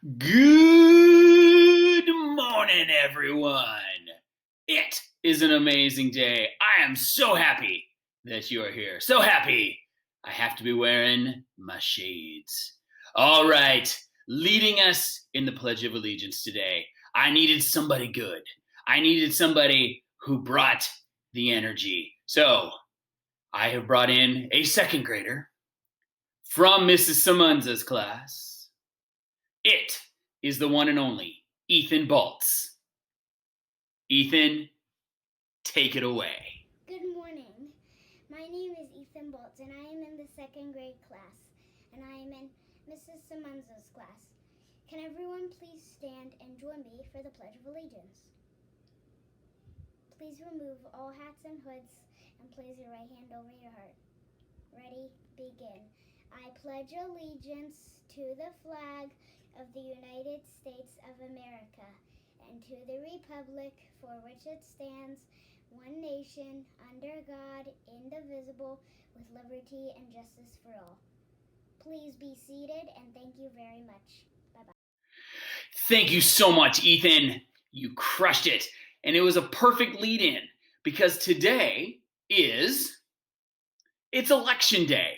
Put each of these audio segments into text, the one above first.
Good morning, everyone. It is an amazing day. I am so happy that you are here. So happy. I have to be wearing my shades. All right, leading us in the Pledge of Allegiance today, I needed somebody good. I needed somebody who brought the energy. So I have brought in a second grader from Mrs. Simonza's class. It is the one and only Ethan Baltz. Ethan, take it away. Good morning. My name is Ethan Baltz, and I am in the second grade class, and I am in Mrs. Simonza's class. Can everyone please stand and join me for the Pledge of Allegiance? Please remove all hats and hoods and place your right hand over your heart. Ready? Begin. I pledge allegiance to the flag of the United States of America and to the republic for which it stands, one nation, under God, indivisible, with liberty and justice for all. Please be seated, and thank you very much. Bye-bye. Thank you so much, Ethan. You crushed it. And it was a perfect lead-in because today it's election day.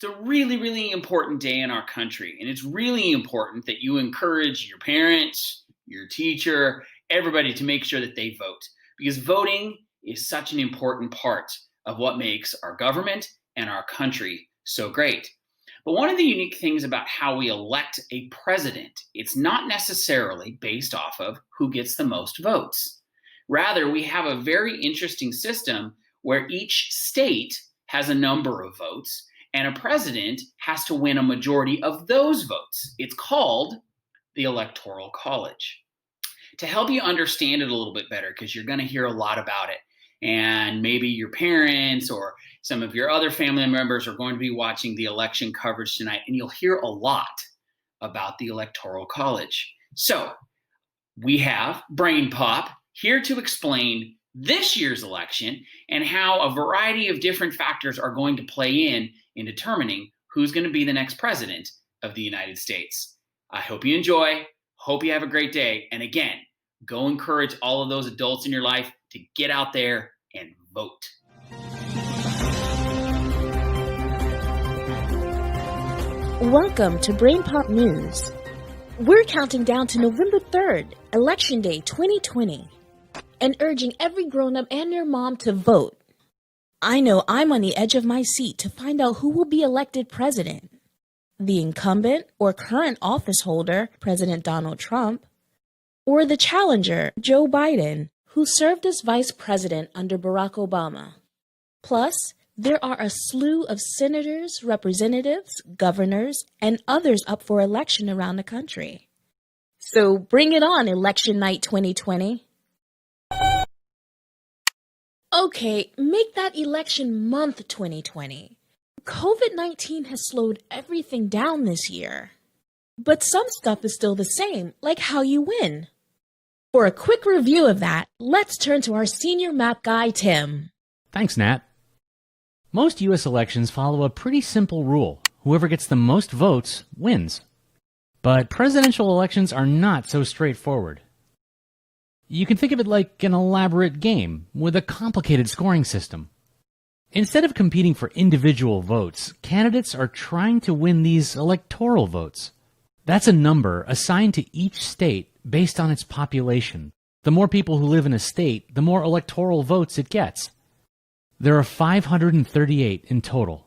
It's a really, really important day in our country. And it's really important that you encourage your parents, your teacher, everybody to make sure that they vote. Because voting is such an important part of what makes our government and our country so great. But one of the unique things about how we elect a president, it's not necessarily based off of who gets the most votes. Rather, we have a very interesting system where each state has a number of votes, and a president has to win a majority of those votes. It's called the Electoral College. To help you understand it a little bit better, because you're going to hear a lot about it, and maybe your parents or some of your other family members are going to be watching the election coverage tonight, and you'll hear a lot about the Electoral College. So we have Brain Pop here to explain this year's election and how a variety of different factors are going to play in determining who's going to be the next president of the United States. I hope you enjoy. Hope you have a great day. And again, go encourage all of those adults in your life to get out there and vote. Welcome to Brain Pop News. We're counting down to November 3rd, Election Day 2020, and urging every grown-up and their mom to vote. I know I'm on the edge of my seat to find out who will be elected president. The incumbent or current office holder, President Donald Trump, or the challenger, Joe Biden, who served as vice president under Barack Obama. Plus, there are a slew of senators, representatives, governors, and others up for election around the country. So bring it on, Election Night 2020. Okay, make that election month 2020. COVID-19 has slowed everything down this year. But some stuff is still the same, like how you win. For a quick review of that, let's turn to our senior map guy, Tim. Thanks, Nat. Most U.S. elections follow a pretty simple rule. Whoever gets the most votes wins. But presidential elections are not so straightforward. You can think of it like an elaborate game with a complicated scoring system. Instead of competing for individual votes, candidates are trying to win these electoral votes. That's a number assigned to each state based on its population. The more people who live in a state, the more electoral votes it gets. There are 538 in total.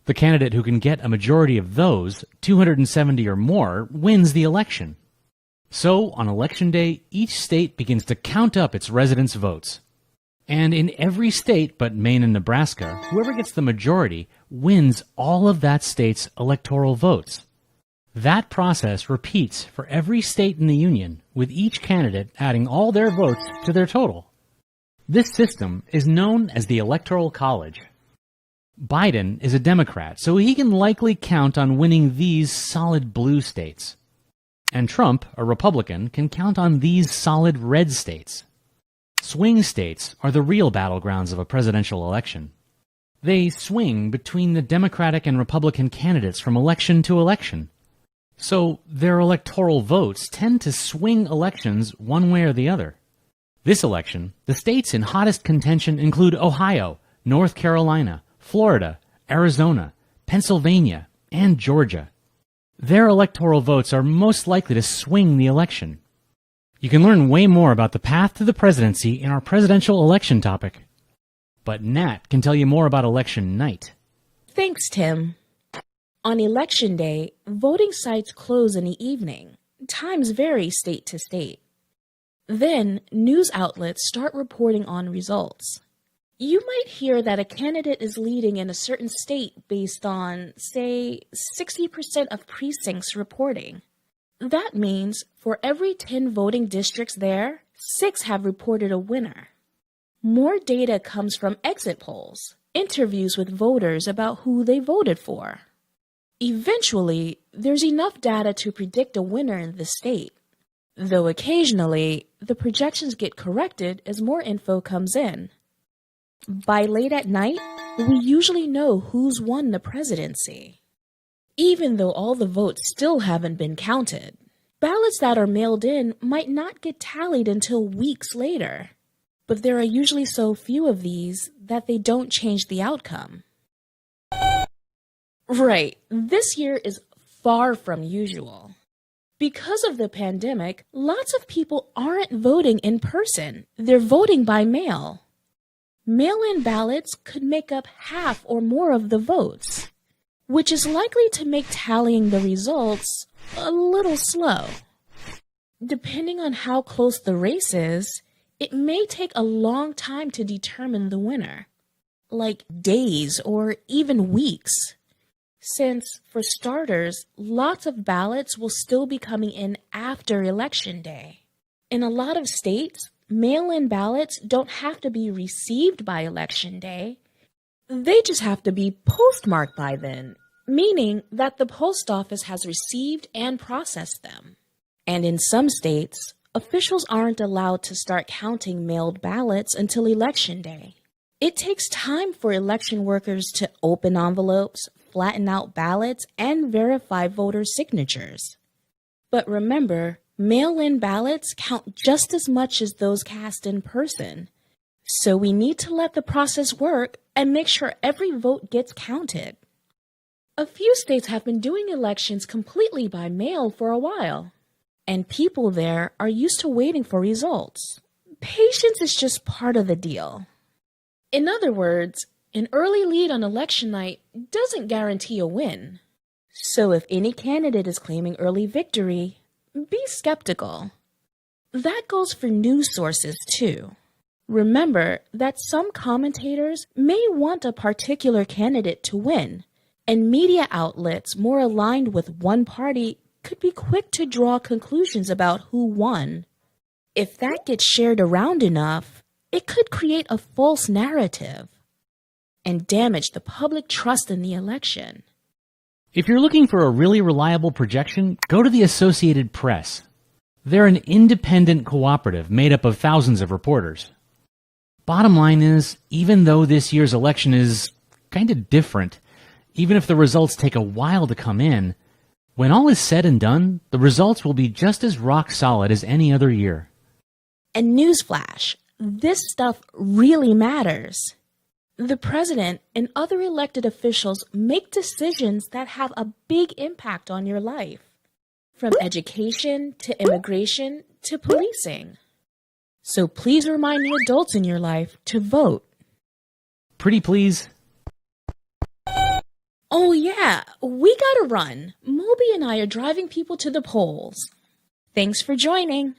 The candidate who can get a majority of those, 270 or more, wins the election. So, on Election Day, each state begins to count up its residents' votes. And in every state but Maine and Nebraska, whoever gets the majority wins all of that state's electoral votes. That process repeats for every state in the Union, with each candidate adding all their votes to their total. This system is known as the Electoral College. Biden is a Democrat, so he can likely count on winning these solid blue states. And Trump, a Republican, can count on these solid red states. Swing states are the real battlegrounds of a presidential election. They swing between the Democratic and Republican candidates from election to election. So their electoral votes tend to swing elections one way or the other. This election, the states in hottest contention include Ohio, North Carolina, Florida, Arizona, Pennsylvania, and Georgia. Their electoral votes are most likely to swing the election. You can learn way more about the path to the presidency in our presidential election topic. But Nat can tell you more about election night. Thanks, Tim. On Election Day, voting sites close in the evening. Times vary state to state. Then, news outlets start reporting on results. You might hear that a candidate is leading in a certain state based on, say, 60% of precincts reporting. That means for every 10 voting districts there, 6 have reported a winner. More data comes from exit polls, interviews with voters about who they voted for. Eventually, there's enough data to predict a winner in the state, though occasionally, the projections get corrected as more info comes in. By late at night, we usually know who's won the presidency. Even though all the votes still haven't been counted, ballots that are mailed in might not get tallied until weeks later. But there are usually so few of these that they don't change the outcome. Right, this year is far from usual. Because of the pandemic, lots of people aren't voting in person. They're voting by mail. Mail-in ballots could make up half or more of the votes, which is likely to make tallying the results a little slow. Depending on how close the race is, it may take a long time to determine the winner, like days or even weeks. Since, for starters, lots of ballots will still be coming in after Election Day. In a lot of states, mail-in ballots don't have to be received by Election Day. They just have to be postmarked by then, meaning that the post office has received and processed them. And in some states, officials aren't allowed to start counting mailed ballots until Election Day. It takes time for election workers to open envelopes, flatten out ballots, and verify voter signatures. But remember, mail-in ballots count just as much as those cast in person. So we need to let the process work and make sure every vote gets counted. A few states have been doing elections completely by mail for a while, and people there are used to waiting for results. Patience is just part of the deal. In other words, an early lead on election night doesn't guarantee a win. So if any candidate is claiming early victory, be skeptical. That goes for news sources too. Remember that some commentators may want a particular candidate to win, and media outlets more aligned with one party could be quick to draw conclusions about who won. If that gets shared around enough, it could create a false narrative and damage the public trust in the election. If you're looking for a really reliable projection, go to the Associated Press. They're an independent cooperative made up of thousands of reporters. Bottom line is, even though this year's election is kind of different, even if the results take a while to come in, when all is said and done, the results will be just as rock solid as any other year. And newsflash, this stuff really matters. The president and other elected officials make decisions that have a big impact on your life, from education to immigration to policing. So please remind the adults in your life to vote. Pretty please. Oh yeah, we gotta run. Moby and I are driving people to the polls. Thanks for joining.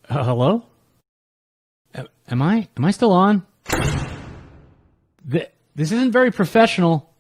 Hello? Am I still on? This isn't very professional.